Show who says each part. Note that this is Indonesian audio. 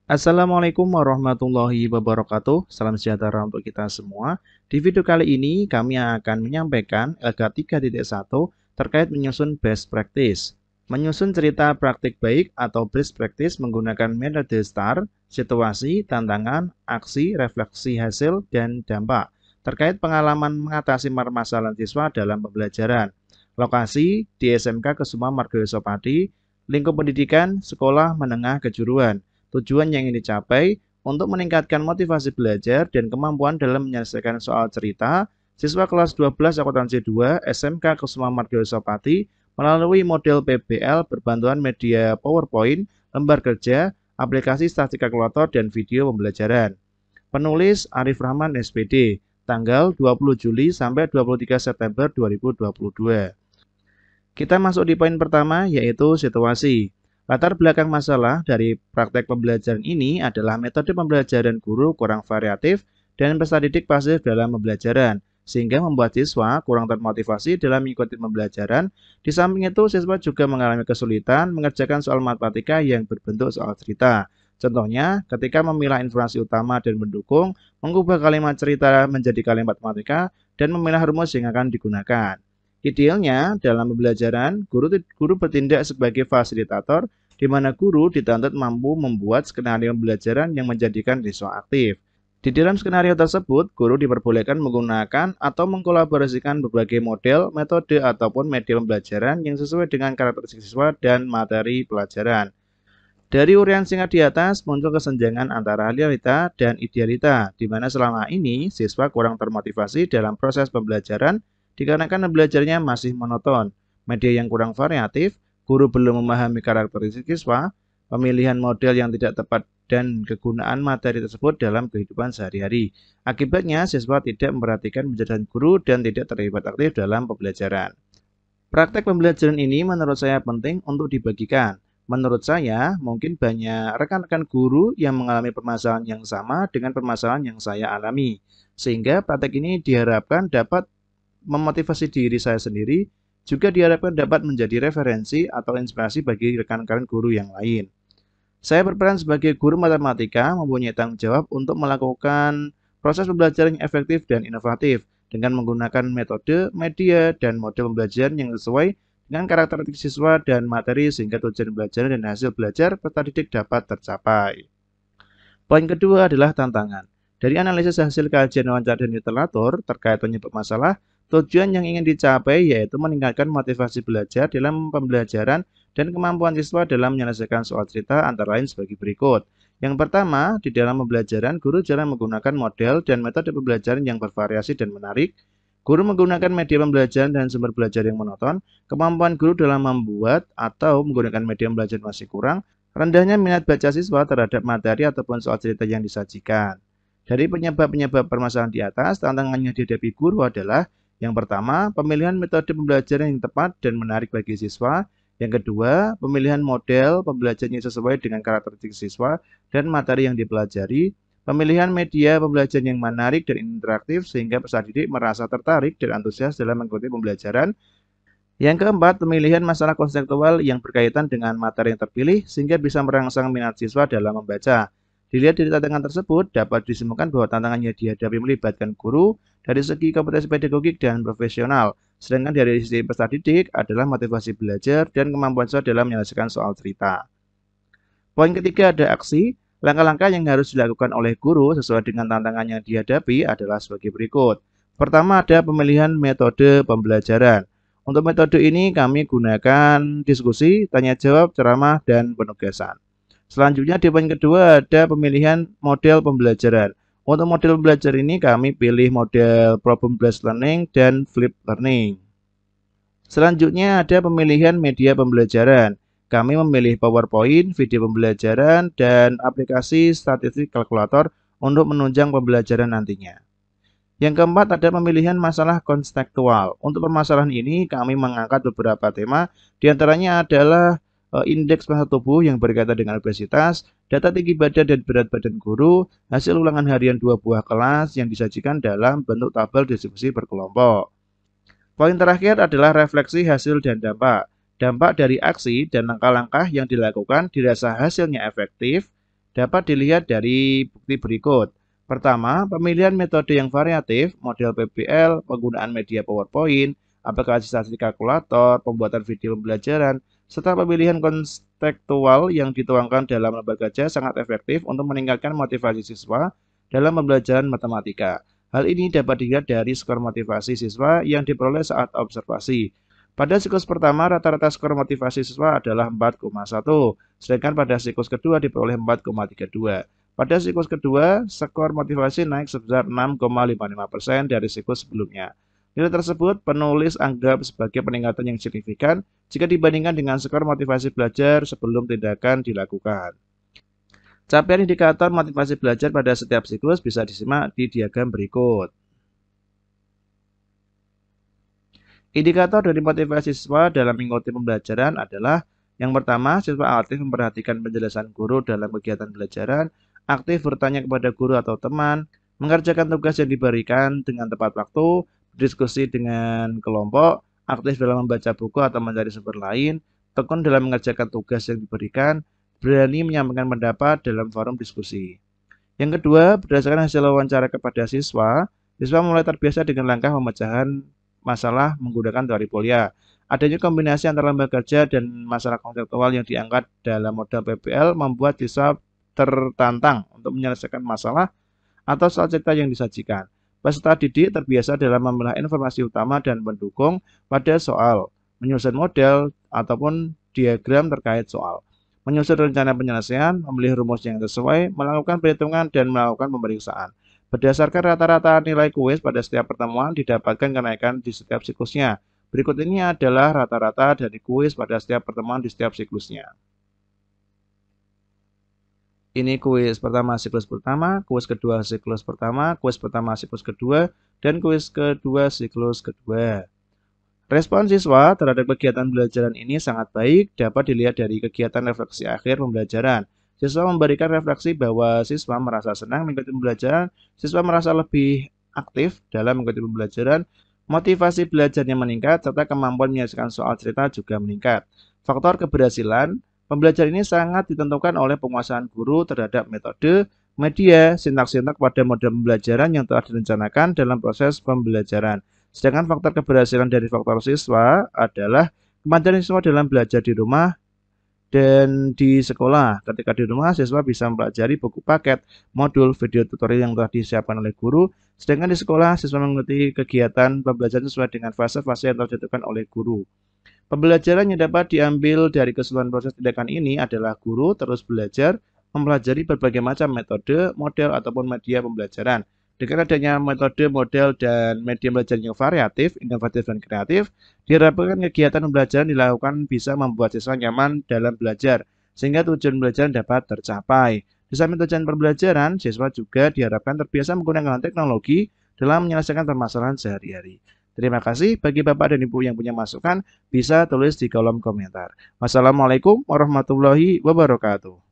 Speaker 1: Assalamualaikum warahmatullahi wabarakatuh. Salam sejahtera untuk kita semua. Di video kali ini kami akan menyampaikan LK 3.1 terkait menyusun best practice. Menyusun cerita praktik baik atau best practice menggunakan metode STAR, situasi, tantangan, aksi, refleksi hasil, dan dampak. Terkait pengalaman mengatasi permasalahan siswa dalam pembelajaran. Lokasi di SMK Kusuma Margoyoso Pati, lingkup pendidikan, sekolah menengah kejuruan. Tujuan yang ingin dicapai untuk meningkatkan motivasi belajar dan kemampuan dalam menyelesaikan soal cerita, siswa kelas 12 akuntansi 2 SMK Kusuma Margoyoso Pati melalui model PBL berbantuan media PowerPoint, lembar kerja, aplikasi statistik kalkulator, dan video pembelajaran. Penulis Arif Rahman SPD, tanggal 20 Juli sampai 23 September 2022. Kita masuk di poin pertama, yaitu situasi. Latar belakang masalah dari praktek pembelajaran ini adalah metode pembelajaran guru kurang variatif dan peserta didik pasif dalam pembelajaran, sehingga membuat siswa kurang termotivasi dalam mengikuti pembelajaran. Di samping itu, siswa juga mengalami kesulitan mengerjakan soal matematika yang berbentuk soal cerita. Contohnya, ketika memilah informasi utama dan mendukung, mengubah kalimat cerita menjadi kalimat matematika, dan memilah rumus yang akan digunakan. Idealnya, dalam pembelajaran, guru bertindak sebagai fasilitator, di mana guru dituntut mampu membuat skenario pembelajaran yang menjadikan siswa aktif. Di dalam skenario tersebut, guru diperbolehkan menggunakan atau mengkolaborasikan berbagai model, metode, ataupun media pembelajaran yang sesuai dengan karakteristik siswa dan materi pelajaran. Dari uraian singkat di atas, muncul kesenjangan antara realita dan idealita, di mana selama ini siswa kurang termotivasi dalam proses pembelajaran dikarenakan belajarnya masih monoton, media yang kurang variatif, guru belum memahami karakteristik siswa, pemilihan model yang tidak tepat, dan kegunaan materi tersebut dalam kehidupan sehari-hari. Akibatnya, siswa tidak memperhatikan penjelasan guru dan tidak terlibat aktif dalam pembelajaran. Praktek pembelajaran ini menurut saya penting untuk dibagikan. Menurut saya, mungkin banyak rekan-rekan guru yang mengalami permasalahan yang sama dengan permasalahan yang saya alami. Sehingga praktek ini diharapkan dapat memotivasi diri saya sendiri, juga diharapkan dapat menjadi referensi atau inspirasi bagi rekan-rekan guru yang lain. Saya berperan sebagai guru matematika, mempunyai tanggung jawab untuk melakukan proses pembelajaran yang efektif dan inovatif dengan menggunakan metode, media, dan model pembelajaran yang sesuai dengan karakteristik siswa dan materi sehingga tujuan belajar dan hasil belajar peserta didik dapat tercapai. Poin kedua adalah tantangan. Dari analisis hasil kajian wawancara dan literatur terkait penyebab masalah, tujuan yang ingin dicapai yaitu meningkatkan motivasi belajar dalam pembelajaran dan kemampuan siswa dalam menyelesaikan soal cerita antara lain sebagai berikut. Yang pertama, di dalam pembelajaran, guru jarang menggunakan model dan metode pembelajaran yang bervariasi dan menarik. Guru menggunakan media pembelajaran dan sumber belajar yang monoton. Kemampuan guru dalam membuat atau menggunakan media pembelajaran masih kurang. Rendahnya minat baca siswa terhadap materi ataupun soal cerita yang disajikan. Dari penyebab-penyebab permasalahan di atas, tantangan yang dihadapi guru adalah yang pertama, pemilihan metode pembelajaran yang tepat dan menarik bagi siswa. Yang kedua, pemilihan model pembelajaran yang sesuai dengan karakteristik siswa dan materi yang dipelajari. Pemilihan media pembelajaran yang menarik dan interaktif sehingga peserta didik merasa tertarik dan antusias dalam mengikuti pembelajaran. Yang keempat, pemilihan masalah konseptual yang berkaitan dengan materi yang terpilih sehingga bisa merangsang minat siswa dalam membaca. Dilihat dari tantangan tersebut, dapat disimpulkan bahwa tantangan yang dihadapi melibatkan guru dari segi kompetensi pedagogik dan profesional, sedangkan dari sisi peserta didik adalah motivasi belajar dan kemampuan siswa dalam menyelesaikan soal cerita. Poin ketiga ada aksi. Langkah-langkah yang harus dilakukan oleh guru sesuai dengan tantangan yang dihadapi adalah sebagai berikut. Pertama ada pemilihan metode pembelajaran. Untuk metode ini kami gunakan diskusi, tanya jawab, ceramah, dan penugasan. Selanjutnya di poin kedua ada pemilihan model pembelajaran. Untuk model pembelajaran ini kami pilih model problem based learning dan flip learning. Selanjutnya ada pemilihan media pembelajaran. Kami memilih PowerPoint, video pembelajaran, dan aplikasi statistik kalkulator untuk menunjang pembelajaran nantinya. Yang keempat ada pemilihan masalah konseptual. Untuk permasalahan ini kami mengangkat beberapa tema, diantaranya adalah indeks massa tubuh yang berkaitan dengan obesitas, data tinggi badan dan berat badan guru, hasil ulangan harian 2 buah kelas yang disajikan dalam bentuk tabel distribusi berkelompok. Poin terakhir adalah refleksi hasil dan dampak. Dampak dari aksi dan langkah-langkah yang dilakukan dirasa hasilnya efektif dapat dilihat dari bukti berikut. Pertama, pemilihan metode yang variatif, model PBL, penggunaan media PowerPoint, aplikasi statistik kalkulator, pembuatan video pembelajaran, serta pemilihan kontekstual yang dituangkan dalam lembaga kerja sangat efektif untuk meningkatkan motivasi siswa dalam pembelajaran matematika. Hal ini dapat dilihat dari skor motivasi siswa yang diperoleh saat observasi. Pada siklus pertama, rata-rata skor motivasi siswa adalah 4,1, sedangkan pada siklus kedua diperoleh 4,32. Pada siklus kedua, skor motivasi naik sebesar 6,55% dari siklus sebelumnya. Nilai tersebut penulis anggap sebagai peningkatan yang signifikan jika dibandingkan dengan skor motivasi belajar sebelum tindakan dilakukan. Capaian indikator motivasi belajar pada setiap siklus bisa disimak di diagram berikut. Indikator dari motivasi siswa dalam mengikuti pembelajaran adalah yang pertama, siswa aktif memperhatikan penjelasan guru dalam kegiatan pembelajaran, aktif bertanya kepada guru atau teman, mengerjakan tugas yang diberikan dengan tepat waktu, berdiskusi dengan kelompok, aktif dalam membaca buku atau mencari sumber lain, tekun dalam mengerjakan tugas yang diberikan, berani menyampaikan pendapat dalam forum diskusi. Yang kedua, berdasarkan hasil wawancara kepada siswa, siswa mulai terbiasa dengan langkah pemecahan masalah menggunakan teori Polya. Adanya kombinasi antara lembaga kerja dan masalah konseptual yang diangkat dalam model PBL membuat siswa tertantang untuk menyelesaikan masalah atau soal cerita yang disajikan. Peserta didik terbiasa dalam memilah informasi utama dan pendukung pada soal, menyusun model ataupun diagram terkait soal, menyusun rencana penyelesaian, memilih rumus yang sesuai, melakukan perhitungan, dan melakukan pemeriksaan. Berdasarkan rata-rata nilai kuis pada setiap pertemuan didapatkan kenaikan di setiap siklusnya. Berikut ini adalah rata-rata dari kuis pada setiap pertemuan di setiap siklusnya. Ini kuis pertama siklus pertama, kuis kedua siklus pertama, kuis pertama siklus kedua, dan kuis kedua siklus kedua. Respon siswa terhadap kegiatan pembelajaran ini sangat baik, dapat dilihat dari kegiatan refleksi akhir pembelajaran. Siswa memberikan refleksi bahwa siswa merasa senang mengikuti pembelajaran, siswa merasa lebih aktif dalam mengikuti pembelajaran, motivasi belajarnya meningkat, serta kemampuan menyelesaikan soal cerita juga meningkat. Faktor keberhasilan pembelajaran ini sangat ditentukan oleh penguasaan guru terhadap metode, media, sintak-sintak pada model pembelajaran yang telah direncanakan dalam proses pembelajaran. Sedangkan faktor keberhasilan dari faktor siswa adalah kemandirian siswa dalam belajar di rumah dan di sekolah. Ketika di rumah, siswa bisa mempelajari buku paket, modul, video tutorial yang telah disiapkan oleh guru. Sedangkan di sekolah, siswa mengikuti kegiatan pembelajaran sesuai dengan fase-fase yang telah ditentukan oleh guru. Pembelajaran yang dapat diambil dari keseluruhan proses tindakan ini adalah guru terus belajar, mempelajari berbagai macam metode, model, ataupun media pembelajaran. Dengan adanya metode, model, dan media belajar yang variatif, inovatif, dan kreatif, diharapkan kegiatan pembelajaran dilakukan bisa membuat siswa nyaman dalam belajar, sehingga tujuan pembelajaran dapat tercapai. Di samping tujuan pembelajaran, siswa juga diharapkan terbiasa menggunakan teknologi dalam menyelesaikan permasalahan sehari-hari. Terima kasih. Bagi Bapak dan Ibu yang punya masukan, bisa tulis di kolom komentar. Wassalamualaikum warahmatullahi wabarakatuh.